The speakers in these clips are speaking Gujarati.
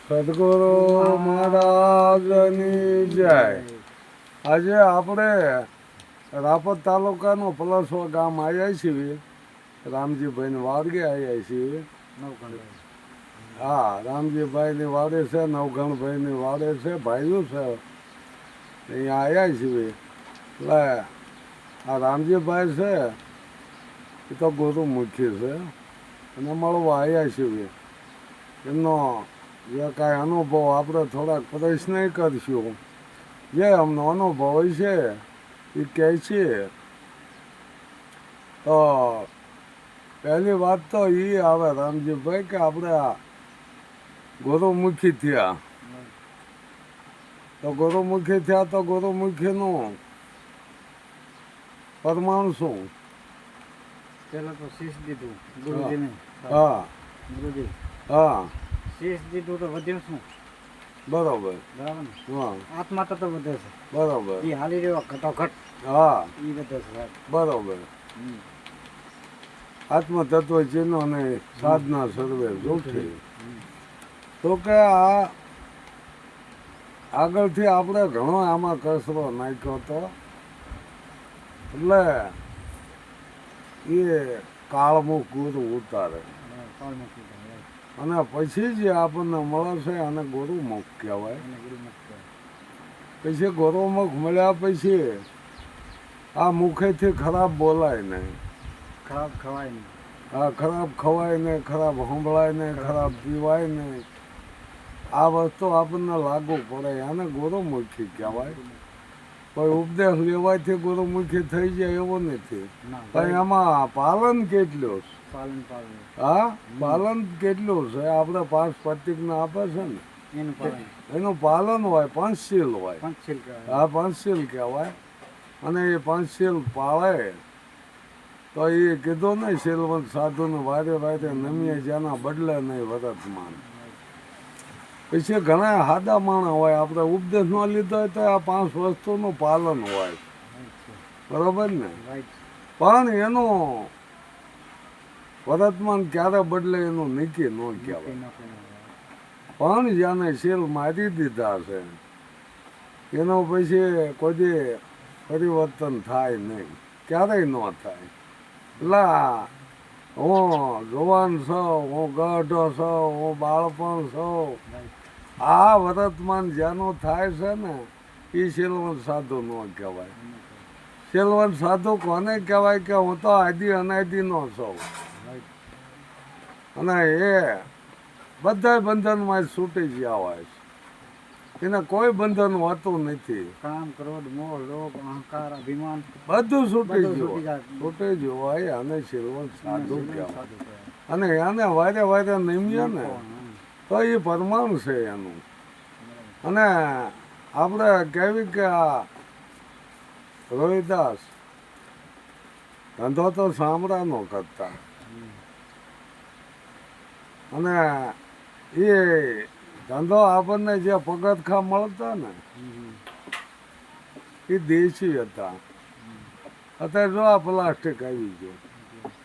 સદગુરુ મહારાજની જય. આજે આપણે રાપર તાલુકાનો પલાસવા ગામ આવ્યા છીએ. રામજીભાઈની વાડગે આવ્યા છીએ. હા, રામજીભાઈની વાડે છે, નવઘણભાઈની વાડે છે, ભાઈઓ છે, અહીંયા આવ્યા છીએ. એટલે આ રામજીભાઈ છે એ તો ગુરુમુખી છે અને મળવા આવ્યા છીએ. એમનો જે કાંઈ અનુભવ આપણે થોડાક પ્રશ્ન કરશું. જે અમનો અનુભવ છે એ કહે છે. તો પહેલી વાત તો એ આવે રામજીભાઈ કે આપણે આ ગુરુમુખી થયા. તો ગુરુમુખી થયા તો ગુરુમુખીનું પરમાણુ શું? પેલા તો શીશ દીધું ગુરુજીને. હા ગુરુજી હા શીશ દીધું તો વધ્યું શું? બરોબર. બરાબર ને? હા આત્મા તો વધે છે. બરોબર. એ હાલી રહ્યો ઘટોઘટ હા એ વધે છે. બરોબર. આત્મતત્વ ચિહ્નો અને સાધના સર્વે જોખી. તો કે આ આગળથી આપણે ઘણો આમાં કસરો નાખ્યો હતો. એટલે એ કાળમુખ ગુરુ ઉતારે અને પછી જે આપણને મળે છે અને ગુરુમુખ કહેવાય. પછી ગુરુમુખ મળ્યા પછી આ મુખેથી ખરાબ બોલાય નહીં, ખરાબ ખવાય નહીં. હા, ખરાબ ખવાય નહીં, ખરાબ સંભળાય નહીં, ખરાબ પીવાય નહીં. આ વસ્તુ આપણને લાગુ પડે, આને ગુરુમુખી કહેવાય. કોઈ ઉપદેશ લેવાથી ગુરુમુખી થઈ જાય એવું નથી. પણ એમાં પાલન કેટલું છે? પાલન પાલન હા, પાલન કેટલું છે? આપણે 5 પ્રતિજ્ઞા આપે છે ને, એનું પાલન એનું પાલન હોય, પંચશીલ હોય. પંચશીલ કહેવાય. હા, પંચશીલ કહેવાય. અને એ પંચશીલ પાળે તો એ કીધું ને, શીલવંત સાધુને વારે વારે નમીએ જેના બદલે નહીં વર્તમાન. પછી ઘણા સાદા માણસ હોય, આપણે ઉપદેશ ન લીધો હોય તો આ 5 વસ્તુનું પાલન હોય. બરોબર ને? પણ એનું વર્તમાન ક્યારે બદલે એનું નક્કી ન કહેવાય. પણ જેને શીલ મારી દીધા છે એનો પછી કોઈ પરિવર્તન થાય નહીં, ક્યારેય ન થાય. એટલે હું જવાન છું, હું ગઢો છું, હું બાળપણ છું, આ વર્તમાન જેનું થાય છે ને એ શીલવંત સાધુ ન કહેવાય. શીલવંત સાધુ કોને કહેવાય કે હું તો આદિ અનાદિનો છું અને એ બધા બંધનમાં છૂટી ગયા હોય છે. એને કોઈ બંધન હોતું નથી. કામ, ક્રોધ, મોહ, લોભ, અહંકાર, અભિમાન બધું છૂટી બધું ગયું છૂટી જાય. છૂટી ગયું હોય. અને શીલવંત સાધુ કહેવાય. અને એને વારે વારે નિમ્ય ને તો એ પરમાણુ છે એનું. અને આપણે કહેવી કે આ રોહિદાસ ધંધો તો સાંભળાનો કરતા અને એ ધંધો આપણને જે પગથખા મળતા ને એ દેશી હતા. અત્યારે જો આ પ્લાસ્ટિક આવી ગયું,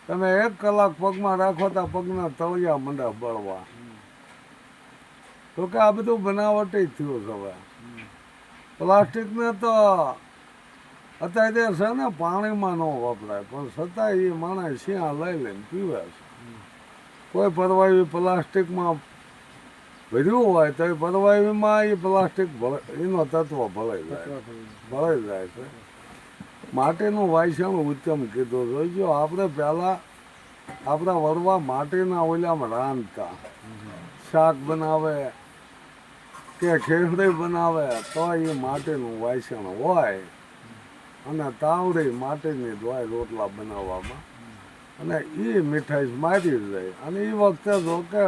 તમે 1 કલાક પગમાં રાખો તો પગના તળિયા મંડા બળવા. તો કે આ બધું બનાવટી થયું છે. હવે પ્લાસ્ટિકને તો અત્યારે છે ને પાણીમાં ન વપરાય, પણ છતાં એ માણસ શિયા લઈ લઈને પીવે છે. કોઈ પરવાયુ પ્લાસ્ટિકમાં ભર્યું હોય તો એ પરવાયુમાં એ પ્લાસ્ટિક એનો તત્વ ભળાઈ જાય છે. માટીનું વાસણ ઉત્તમ કીધું. જોઈજો આપણે પહેલાં આપણા વડવા માટીના ઓલામાં રાંધતા, શાક બનાવે કે ખીચડી બનાવે તો એ માટીનું વાસણ હોય અને તાવડી માટીની ધોય રોટલા બનાવવામાં. અને એ મીઠાઈ મારી જાય. અને એ વખતે જો કે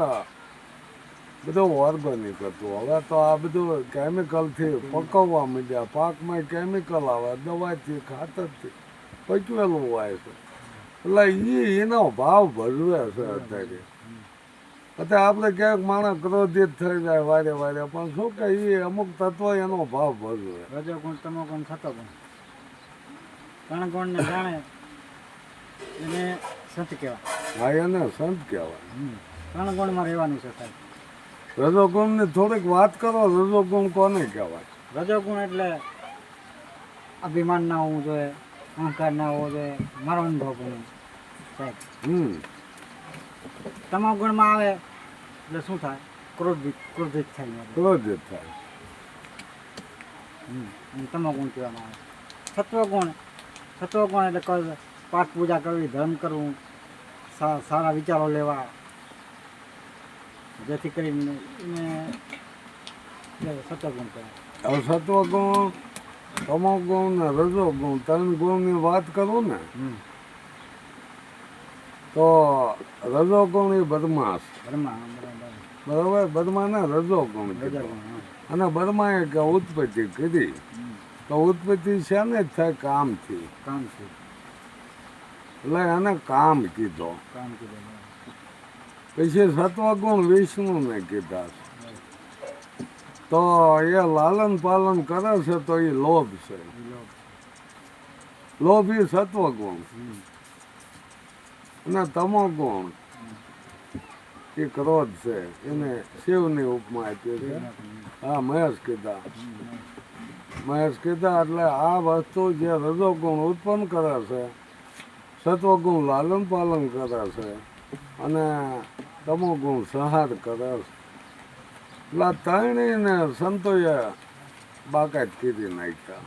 બધું ઓર્ગેનિક હતું. હવે તો આ બધું કેમિકલથી પકવવા માંડ્યા. પાકમાં કેમિકલ આવે, દવાથી, ખાતરથી પચવેલું હોય છે. એટલે એનો ભાવ ભજવે છે અત્યારે. અત્યારે આપણે ક્યાંક માણસ ક્રોધિત થઈ જાય વારે વારે, પણ શું કે એ અમુક તત્વ એનો ભાવ ભજવે. રજો ગુણ, તમો ગુણ, થતો ગુણ. 3 ગુણને જાણે એને સંત કહેવાય. હા, એને સંત કહેવાય. 3 ગુણમાં રહેવાનું છે સાહેબ. રજોગુણની થોડીક વાત કરો. રજોગુણ કોને કહેવાય? રજોગુણ એટલે અભિમાન ના હોવું જોઈએ, અહંકાર ના હોવો જોઈએ, મારો અનુભવ પણ સાહેબ. તમામ ગુણમાં આવે એટલે શું થાય? ક્રોધિત થાય આપણે. ક્રોધિત થાય. અને તમો ગુણ કહેવામાં આવે. સત્વગુણ એટલે પાઠ પૂજા કરવી, ધર્મ કરવું, સારા વિચારો લેવા, જેથી કરીને એને સત્વગુણ કહેવાય. હવે સત્વગુણ, તમોગુણ ને રજોગુણ ત્રણ ગુણની વાત કરું ને તો રજોગુણ એ બદમાશ, બરાબર? બદમાને રજોગુણ કીધું. અને બદમાએ કે ઉત્પત્તિ કીધી તો ઉત્પત્તિ છે ને જ થાય કામથી, એટલે એને કામ કીધો. પછી સત્વગુણ વિષ્ણુને કીધા તો એ લાલન પાલન કરે છે તો એ લોભ છે. લોભ એ સત્વગુણ. અને તમોગુણ એ ક્રોધ છે. એને શિવની ઉપમા આપી છે. હા, મહેશ કીધા એટલે આ વસ્તુ જે રજોગુણ ઉત્પન્ન કરે છે, સત્વગુણ લાલન પાલન કરે છે અને તમોગુણ સંહાર કરે છે. એટલે ત્રણેયને સંતોએ બાકાત કીધી નાખ્યા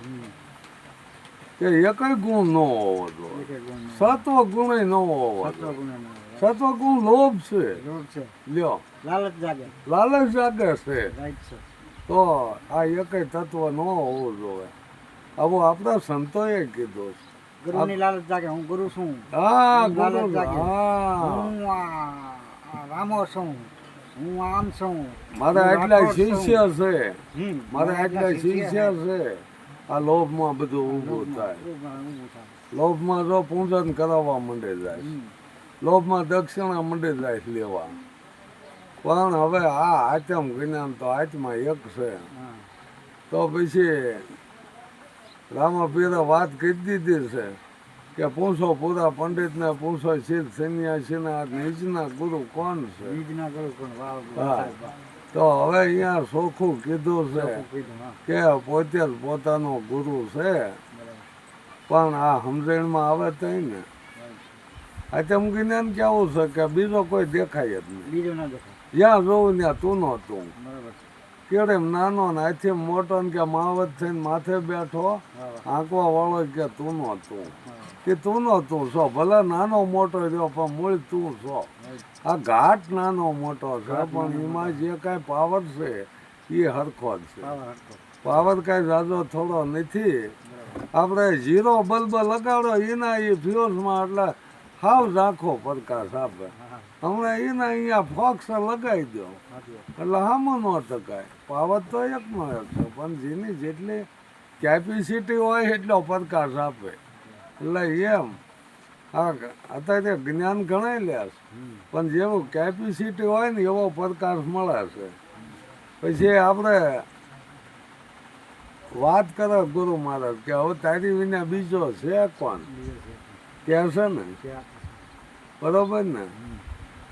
કે એકય ગુણ ન હોવો જોઈએ. સત્વગુણ ન હોવો જોઈએ. સત્વગુણ લોભ છે. લ્યો, લાલચ જાગે છે. તો આ એકય તત્વ ન હોવું જોઈએ. આવું આપણા સંતોએ કીધું. ગુરુની લાલચ જાગે, હું ગુરુ છું. હા, લાલચ ગુરુ. જાગે, હા, હું રામો છું, હું આમ છું, મારા હું આટલા રાઠોડ છું. શિષ્ય છે, હમ, મારા આટલા શિષ્ય છે. આ લોભમાં બધું ઊભું થાય. લોભમાં જો પૂજન કરાવવા માંડે જાય, લોભમાં દક્ષિણા માંડે જાય લેવા. પણ હવે આ આત્મ જ્ઞાન તો આત્મા એક છે. તો પછી રામાપીરે વાત કરી દીધી છે કે પૂછો પૂરા પંડિતને, પૂછો સિદ્ધ સંન્યાસીના નીચના ગુરુ કોણ છે. હા, તો હવે અહીંયા ચોખ્ખું કીધું છે કે પોતે જ પોતાનો ગુરુ છે. પણ આ સમજણમાં આવે તો ને આત્મ જ્ઞાન કેવું છે કે બીજો કોઈ દેખાય જ નહીં. જ્યાં જોવું ત્યાં તું નો તું. કેડે નાનો ને આથી મોટો ને કે માવત થઈને માથે બેઠો આંકવા વાળો કે તું નો તું, કે તું નો તું છો. ભલે નાનો મોટો રહ્યો પણ મૂળ તું છો. આ ઘાટ નાનો મોટો છે પણ એમાં જે કાંઈ પાવર છે એ હરખો જ છે. પાવર કાંઈ જાજો થોડો નથી. આપણે ઝીરો બલ્બ લગાડો એના એ ફ્યુઝમાં એટલે હાવ ઝાંખો પ્રકાશ આપે. હમણાં એના અહીંયા ફોક્સ લગાવી દો એટલે હામાં ન ટકાય. પાવર તો એકનો એક છે પણ જેની જેટલી કેપેસિટી હોય એટલો પ્રકાશ આપે. એટલે એમ હા, અત્યારે જ્ઞાન ગણાય લે પણ જેવું કેપેસિટી હોય ને એવો પ્રકાશ મળે છે. પછી આપણે વાત કરે ગુરુ મહારાજ કે હવે તારી વિના બીજો છે કોણ કે છે ને, બરોબર ને?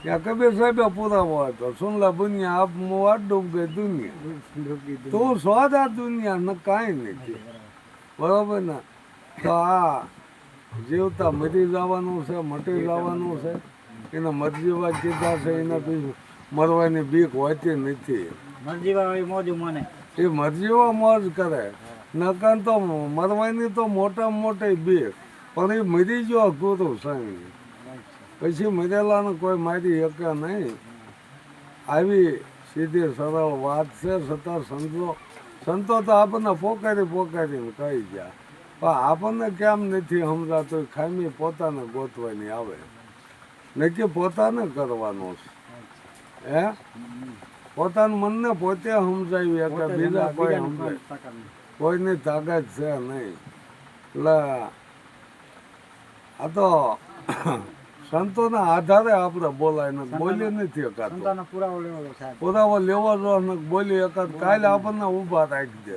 ત્યાં કબીર સાહેબે પુરાવો હતો, સુનલા બુનિયા આપ મુઆ ડૂબ ગઈ દુનિયા, તું સોદા દુનિયા ને કાંઈ નથી. બરોબર ને? તો આ જીવતા મરી જવાનું છે, મટી જવાનું છે. એને મરજીવા કીધા છે. એને પછી મરવાની બીક હોતી નથી. એ મરજીવા મોજ કરે. નકર તો મરવાની તો મોટામાં મોટી બીક. પણ એ મરી ગયો ગુરુ સાંઈ, પછી મરેલાને કોઈ મારી શકે નહીં. આવી સીધી સરળ વાત છે. છતાં સંતો તો આપણને પોકારીને કહી ગયા. પણ આપણને કેમ નથી સમજાતું? ખામી પોતાને ગોતવાની આવે, નક્કી પોતાને કરવાનું છે. હે, પોતાના મનને પોતે સમજાવીએ કે બીજા કોઈ સમજાય કોઈની તાકાત છે નહીં. એટલે આ તો સંતોના આધારે આપણે બોલાય ને બોલી નથી એકાદ પુરાવો લેવો જો ને બોલી એકાદ કાલે આપણને ઊભા રાખી દે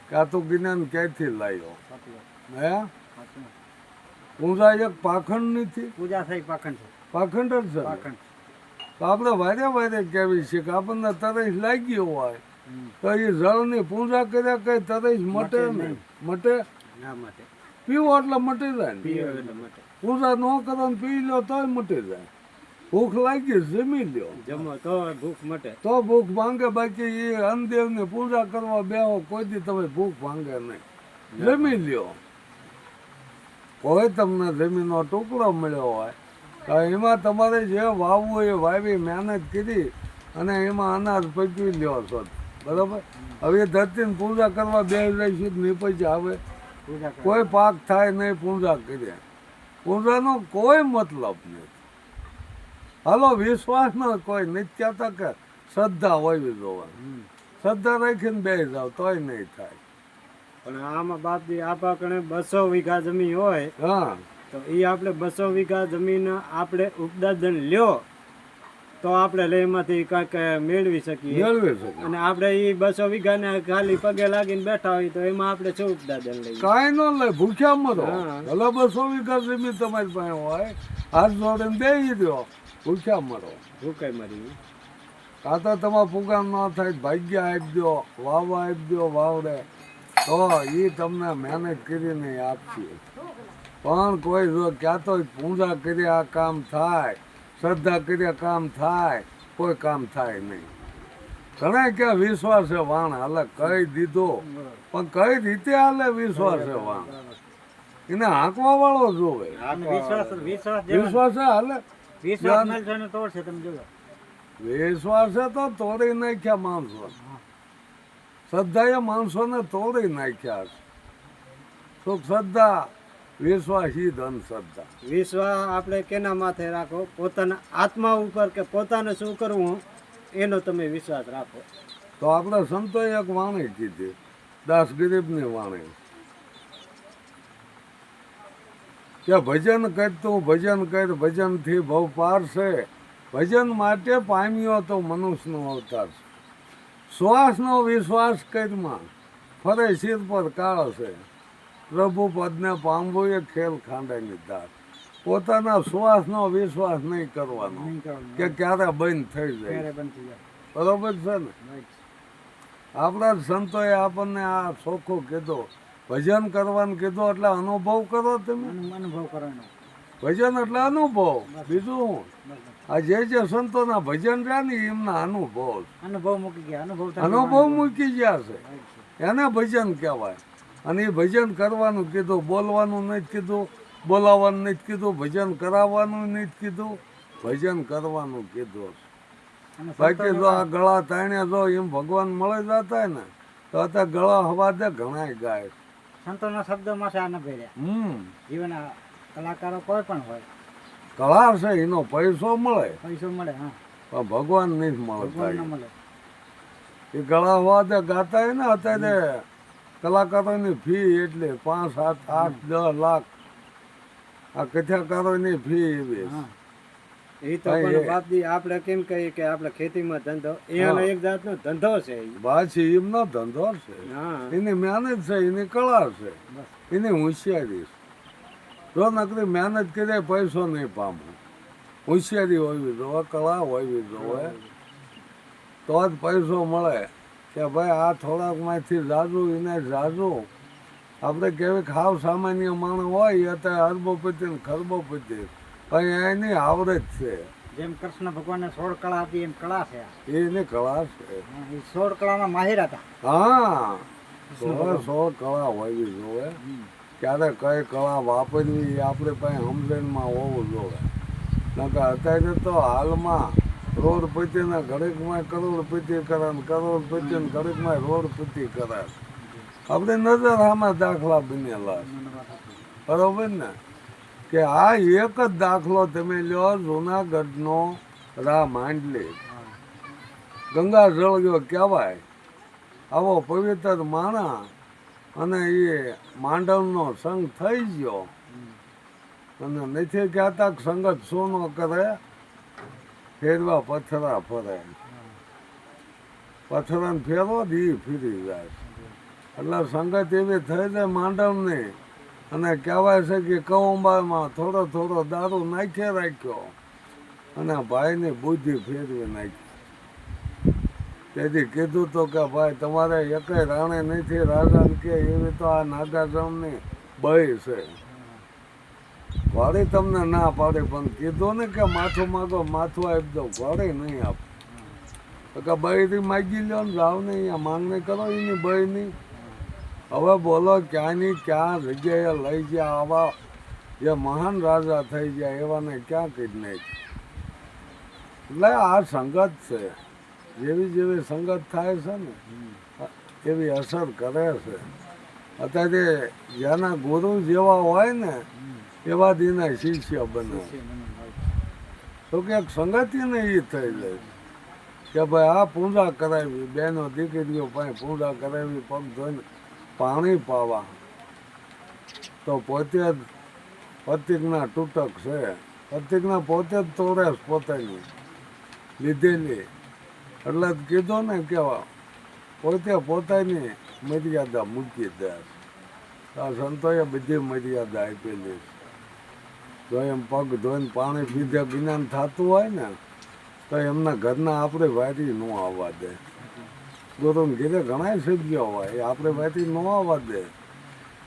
કે આ તું જ્ઞાન ક્યાંથી લાવ્યો. હે, પૂજા એક પાખંડ નથી. પૂજા થઈ પાખંડ પાખંડ જ છે. પાખંડ તો તો આપણે વારે વારે કહેવી છે કે આપણને તરસ લાગી હોય તો એ જળની પૂજા કર્યા કઈ તરસ મટે નહીં. મટે ના માટે પીવો એટલે મટી જાય ને. પીવો એટલે માટે પૂજા ન કરો ને પી લો તોય મટી જાય. ભૂખ લાગી જમી લ્યો જમો તો ભૂખ મટે. તો ભૂખ ભાંગે. બાકી એ અન્નદેવની પૂજા કરવા બેહો કોઈ દી તમે ભૂખ ભાંગે નહીં. જમી લ્યો. કોઈ તમને જમીનનો ટુકડો મળ્યો હોય તો એમાં તમારે જે વાવવું એ વાવી મહેનત કરી અને એમાં અનાજ પકવી લ્યો છો. બરાબર. હવે ધરતીની પૂજા કરવા બે રહીશું નિપજ આવે પૂજા કરે. કોઈ પાક થાય નહીં પૂજા કરીએ. પૂજાનો કોઈ મતલબ નથી. હાલો વિશ્વાસનો કોઈ નથી કહેતા કે શ્રદ્ધા હોવી જોવે. શ્રદ્ધા રાખીને બેસી જાવ તોય નહીં થાય. પણ આમાં બાપજી આપા કણે 200 વીઘા જમીન હોય હા તો એ આપણે 200 વીઘા જમીન આપણે ઉપદાન લ્યો તો આપણે લઈ એમાંથી કાંઈક મેળવી શકીએ. મેળવી શકે. અને આપણે એ 200 વીઘાને ખાલી પગે લાગીને બેઠા હોય તો એમાં આપણે શું ઉપદાન લઈએ? કાંઈ ન લે. ભૂખ્યા મરો. હા. ભલે 200 વીઘા જમીન તમારી પાસે હોય હાથ જોડીને બેસી દો ભૂખ્યા મરો. ભૂખે મરી. કાં તો તમારા પુગામ ન થાય ભાગ્ય આપી દો વાવવા આપી દો વાવડે તો એ તમને મહેનત કરીને આપશે. પણ કોઈ જો ક્યાં તો પૂજા કરી આ કામ થાય શ્રદ્ધા કરી કામ થાય કોઈ કામ થાય નહીં. ઘણા ક્યાં વિશ્વાસ છે વાણ હાલે કહી દીધો પણ કઈ રીતે હાલે વિશ્વાસ છે વાણ એને હાંકવા વાળો જોવે. અને વિશ્વાસ વિશ્વાસ વિશ્વાસ છે હાલે. વિશ્વાસ મળશે ને તોડશે. તમે જોયો વિશ્વાસ તો તોડી નાખ્યા માણસો. શ્રદ્ધાએ માણસોને તોડી નાખ્યા છે. શું શ્રદ્ધા વિશ્વાસ ઈ અંધશ્રદ્ધા. વિશ્વાસ આપણે કેના માથે રાખો? પોતાના આત્મા ઉપર કે પોતાને શું કરવું એનો તમે વિશ્વાસ રાખો. તો આપણે સંતોએ એક વાણી કીધી દાસ ગરીબની વાણી કે ભજન કરતું ભજન કર ભજનથી ભવ પારશે. ભજન માટે પામ્યો તો મનુષ્યનો અવતાર છે. શ્વાસનો વિશ્વાસ કરમાં ફરે શિર પર કાળ છે. પ્રભુ પદને પામવું એ ખેલ ખાંડાની દાર. પોતાના શ્વાસનો વિશ્વાસ નહીં કરવાનો કે ક્યારે બંધ થઈ જાય. બરોબર છે ને. આપણા સંતોએ આપણને આ ચોખ્ખો કીધો ભજન કરવાનું કીધું એટલે અનુભવ કરો. તમે અનુભવ કરવાનો. ભજન એટલે અનુભવ. બીજું શું? આ જે સંતોના ભજન રહ્યા ને એમના અનુભવ. અનુભવ મૂકી ગયા. અનુભવ મૂકી ગયા છે એને ભજન કહેવાય. અને એ ભજન કરવાનું કીધું. બોલવાનું નથી કીધું, બોલાવવાનું નથી કીધું, ભજન કરાવવાનું નથી કીધું, ભજન કરવાનું કીધું. બાકી જો આ ગળા તાણ્યા જો એમ ભગવાન મળી જતા ને તો અત્યારે ગળા હવાદે ઘણાય ગાય. સંતોના શબ્દમાં છે આને ભર્યા. જીવન કલાકારો કોઈ પણ હોય કળા છે એનો પૈસો મળે. પૈસો મળે. હા પણ ભગવાન નહીં ભગવાન ન મળતા. મળે. એ ગળા હવાદે ગાતા હોય ને અત્યારે કલાકારોની ફી એટલે 5, 7, 8, 10 લાખ આ કથાકારોની ફી એવી. હા એ તો પણ બાપજી આપણે કેમ કહીએ કે આપણે ખેતીમાં ધંધો એનો એક જાતનો ધંધો છે. પાછી એમનો ધંધો છે. હા એની મહેનત છે, એની કળા છે, એની હોશિયારી છે. જો નકરી મહેનત કરે પૈસો નહીં પામો. હોશિયારી હોવી જોવે, કળા હોવી જોવે તો જ પૈસો મળે. કે ભાઈ આ થોડાકમાંથી જાજુ એને જાજુ. આપણે કેવી ખાવ સામાન્ય માણસ હોય અત્યારે અરબોપતિ ને ખરબોપતિ પણ એની આવડત છે. જેમ કૃષ્ણ ભગવાનને 16 કળા આપી એમ કળા છે. એની કળા છે. એ 16 કળામાં માહિર હતા. હા 16 કળા હોવી જોવે. ક્યારે કઈ કળા વાપરવી એ આપણે પાસે સમજણમાં હોવું જોઈએ. નકર અત્યારે તો હાલમાં રોડપતિના ઘડીકમાં કરોડપતિ કરે ને કરોડપતિને ઘડીકમાં રોડપતિ કરે. આપણે નજર આમાં દાખલા બનેલા બરોબર ને. કે આ એક જ દાખલો તમે લ્યો જુનાગઢનો રા માંડલી ગંગા જળગ્યો કહેવાય. આવો પવિત્ર માણા અને એ માંડવનો સંગ થઈ ગયો અને નથી કહેતા સંગત સોનો કરે ફેરવા પથરા ફરે. પથરાને ફેરવો જ એ ફીરી જાય. એટલે સંગત એવી થઈ જાય માંડવની. અને કહેવાય છે કે કૌંબામાં થોડો થોડો દારૂ નાખી રાખ્યો અને ભાઈની બુદ્ધિ ફેરવી નાખી. તેથી કીધું તો કે ભાઈ તમારે એકેય રાણે નથી રાજાને કે એવી તો આ નાગારામની બઈ છે. વાળી તમને ના પાડી પણ કીધું ને કે માથું માગો માથું આપી દો, વાળી નહીં આપ. તો કે બઈથી માગી લો ને જાવ ને અહીંયા માંગણી કરો એની બઈની. હવે બોલો ક્યાંની ક્યાં જગ્યાએ લઈ ગયા આવા જે મહાન રાજા થઈ ગયા એવાને ક્યાં કરી નાખી. એટલે આ સંગત છે, જેવી જેવી સંગત થાય છે ને એવી અસર કરે છે. અત્યારે જેના ગુરુ જેવા હોય ને એવા દીના શિષ્ય બને. તો કે એક સંગતિને એ થઈ જાય કે ભાઈ આ પૂજા કરાવી, બહેનો દીકરીઓ પાસે પૂજા કરાવી, પગ ધોઈને પાણી પાવા, તો પોતે જ પ્રતિજ્ઞા તૂટક છે. પ્રતિજ્ઞા પોતે જ તોડે પોતાની લીધેલી. એટલે જ કીધું ને કે પોતે પોતાની મર્યાદા મૂકી દે. આ સંતોએ બધી મર્યાદા આપેલી. જો એમ પગ ધોઈને પાણી પીધે જ્ઞાન થતું હોય ને તો એમના ઘરના આપણે વારી ન આવવા દે. ગુરુને ઘીરે ઘણા સભ્યો હોય એ આપણે વારી ન આવવા દે.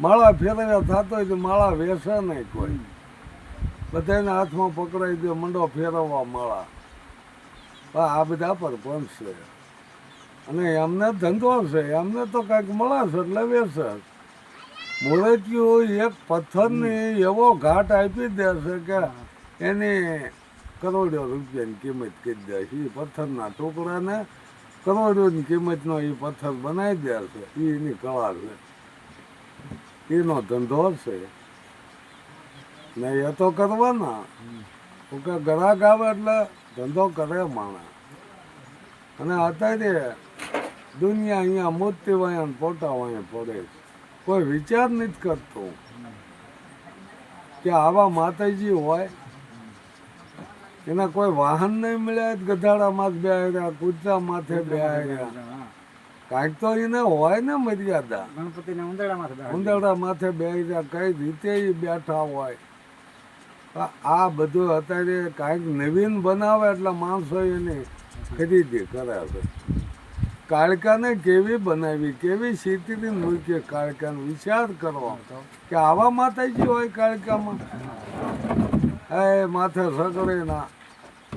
માળા ફેરવ્યા થતો હોય તો માળા વેસે નહીં કોઈ. બધાને હાથમાં પકડાઈ દે, મંડો ફેરવવા માળા. આ બધા પરપંચ છે અને એમને ધંધો છે, એમને તો કાંઈક મળે છે એટલે વેસે. મૂર્તિઓ એક પથ્થરની એવો ઘાટ આપી દેશે કે એની કરોડો રૂપિયાની કિંમત કરી દે છે. એ પથ્થરના ટુકડાને કરોડોની કિંમતનો એ પથ્થર બનાવી દેશે. એ એની કળા છે, એનો ધંધો છે ને એ તો કરવાના. કે ગ્રાહક આવે એટલે ધંધો કરે માણસ. અને અત્યારે દુનિયા અહીંયા મૂર્તિ વાયા પોટા વાયા પડે છે. કોઈ વિચાર નથી કરતું કે આવા માતાજી હોય. એના કોઈ વાહન નહીં મળ્યા, ગધાડામાં જ બેહાર્યા, કૂતરા માથે બેહાર્યા. કાંઈક તો એને હોય ને મર્યાદા. ગણપતિના ઉંદરડા માથે બેહાર્યા, કઈ રીતે એ બેઠા હોય. આ બધું અત્યારે કાંઈક નવીન બનાવે એટલે માણસો એની ખરીદી કરે છે. કાળકાને કેવી બનાવી, કેવી સ્થિતિથી મૂકી કાળકાનો વિચાર કરવો કે આવા માતાજી હોય કાળકામાં. એ માથે સગડીના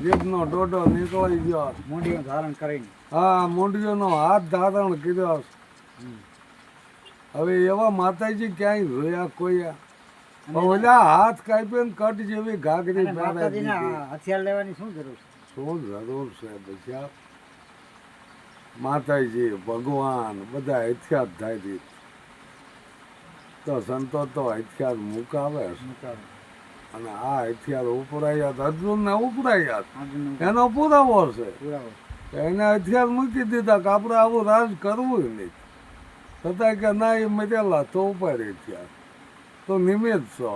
જીભનો ડોડો નીકળી ગયો, મૂંડીઓ ધારણ કરીને. હા, મૂંડીઓનો હાથ ધારણ કર્યો. હવે એવા માતાજી ક્યાંય જોયા કોઈ? ઓલા હાથ કાપીને કટ જેવી ઘાઘરી હથિયાર લેવાની શું જરૂર છે? શું જરૂર છે? પછી માતાજી ભગવાન બધા હથિયાર થાય. તો સંતો તો હથિયાર મુકાવે છે. અને આ હથિયાર ઉપરાયા અર્જુનને ઉપરાયા, એનો પુરાવો છે. એને હથિયાર મૂકી દીધા કે આપણે આવું રાજ કરવું નહીં. છતાં કે ના, એ મરેલા તો ઉપર હથિયાર તો નિમિત્ત છો.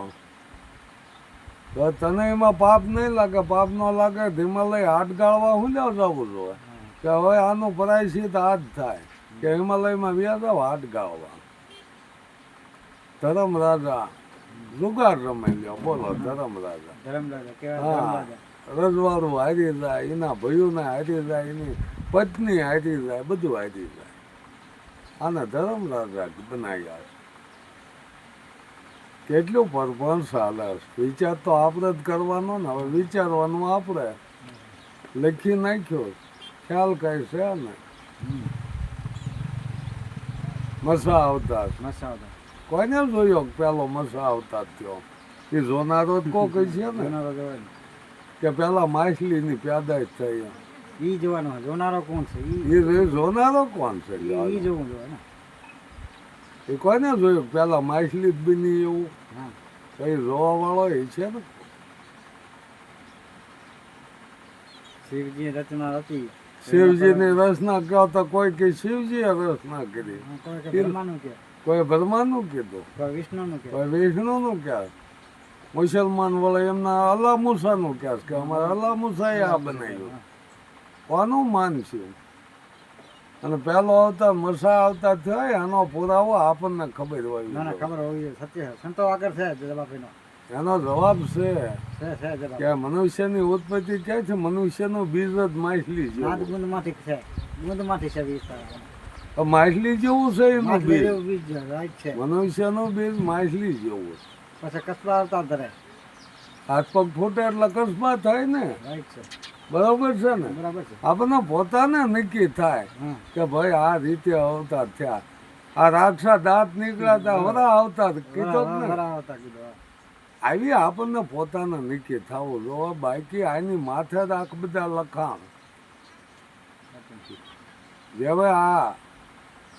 તો તને એમાં પાપ નહીં લાગે? પાપ ન લાગે ધીમા લઈ હાથ ગાળવા હું લેવા જવું જોઈએ કે હવે આનું પ્રાયશ્ચિત હાથ થાય કે હિમાલયમાં વ્યા જાવ હાથ ગાળવા. ધર્મ રાજા જુગાર રમાઈ લ્યો. બોલો, ધર્મ રાજા. હા, રજવાડું હારી જાય, એના ભાઈઓને હારી જાય, એની પત્ની હારી જાય, બધું હારી જાય. આને ધર્મ રાજા બનાવ્યા. કેટલું પરપંચ હાલે. વિચાર તો આપણે જ કરવાનો ને. હવે વિચારવાનું આપણે. લખી નાખ્યો, ખ્યાલ કઈ છે ને. મસા અવતાર કોઈને જોયો પેલો મસા અવતાર થયો? એ જોનારો જ કોક છે ને કે પેલા માછલીની પેદાશ થઈ. ઈ જોવાનો. જોનારો કોણ છે? એ જોનારો કોણ છે? ઈ જોવું જોઈએ ને. એ કોઈને જોયું પેલા માછલી જ બની એવું? કઈ જોવા વાળો એ છે ને. શિવજી રચના હતી. શિવજીની રચના કહો તો કોઈ કે શિવજીએ રચના કરી, કોઈ બ્રહ્માનું કીધું, કોઈ વિષ્ણુનું કે, કોઈ વિષ્ણુનું કહે. મુસલમાન વાળા એમના અલ્લાહ મૂસાનું કહે કે અમારે અલ્લાહ મૂસાએ આ બનાવ્યું. કોનું માન છે? અને પહેલો અવતાર મસા અવતાર થયો, એનો પુરાવો આપણને ખબર હોય. ખબર હોવી જોઈએ. સત્ય સંતો આગળ છે જવાબ એનો. એનો જવાબ છે છે જરા કે મનુષ્યની ઉત્પત્તિ ક્યાં છે? મનુષ્યનું બીજ જ માછલી નાદ જેવું. ગુંદમાંથી છે ગુંદમાંથી છે વિસ્તાર તો માછલી જેવું છે એનું માછલી બીજ. જેવું બીજ છે, રાઈટ છે. મનુષ્યનું બીજ માછલી જેવું. પછી કસબા આવતા ધરે હાથ પગ ફૂટે એટલે કસ્બા થાય ને, રાઈટ છે બરોબર છે ને? બરાબર છે આપણને પોતાને નક્કી થાય હા કે ભાઈ આ રીતે અવતાર થયા. આ રાક્ષા દાંત નીકળ્યા હતા વરા અવતાર કીધો જ ને. બરાબર કીધું આવી આપણને પોતાને નક્કી થવું જો, બાકી આની માથે જ આખ બધા લખાણ. જે હવે આ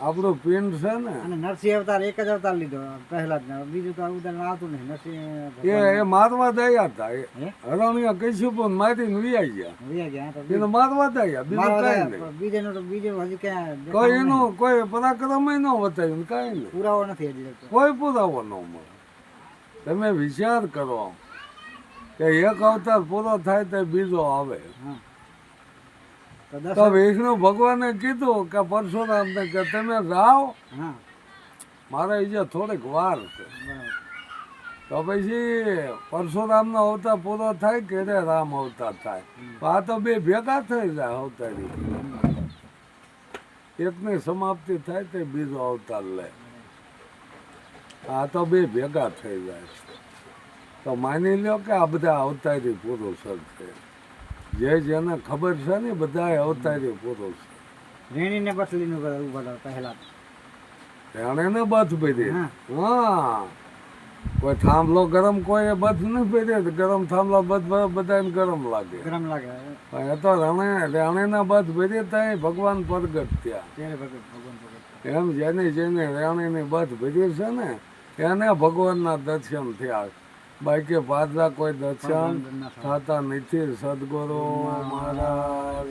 આપણું પિંડ છે ને અને નરસિંહ અવતાર એક જ અવતાર લીધો પહેલા જ ને. બીજું તો અવતાર આવતું નહીં નરસિંહ એ મારવા દયા હતા. હે? હરણિયા કહીશું પણ મારીને વિયાઈ ગયા. વયા ગયા તો એને મારવા દયા, બીજું કાંઈ નહીં. બીજેનું તો બીજું હજી ક્યાં કોઈ દેખાણું એનું કોઈ પરાક્રમ ન બતાવ્યું, કાંઈ નહીં. નહીં. પુરાવો નથી હજી તો કોઈ પુરાવો ન મળે. તમે વિચાર કરો કે એક અવતાર પૂરો થાય તો બીજો આવે. હા તો તો વિષ્ણુ ભગવાને કીધું કે પરશુરામને કે તમે જાઓ, હા મારે જે થોડીક વાર છે. બરાબર તો પછી પરશુરામનો અવતાર પૂરો થાય કે રે રામ અવતાર થાય. તો આ તો બે ભેગા થઈ જાય અવતારી. એકની સમાપ્તિ થાય તે બીજો અવતાર લે. આ તો બે ભેગા થઈ જાય. તો માની લો કે આ બધા અવતારી પુરુષ જ છે. જે જેને ખબર છે ને બધા અવતારી પુરુષ છે. રેણીને બસલીનું ઉભા હતા પહેલા એને ને બધ ભરી. હા. હા, કોઈ થાંભલો ગરમ કોઈ બધ નહીં ભરી. ગરમ થાંભલો બધ બધાને ગરમ લાગે. ગરમ લાગે પણ એ તો રેણે બધ ભરી ત્યાં ભગવાન પ્રગટ થયા. ત્યારે ભગવાન ભગત એમ જેને જેને રેણીની બધ ભરી છે ને એને ભગવાનના દર્શન થયા. બાકી પાછા કોઈ દર્શન થતા નથી. સદગુરુ મહારાજ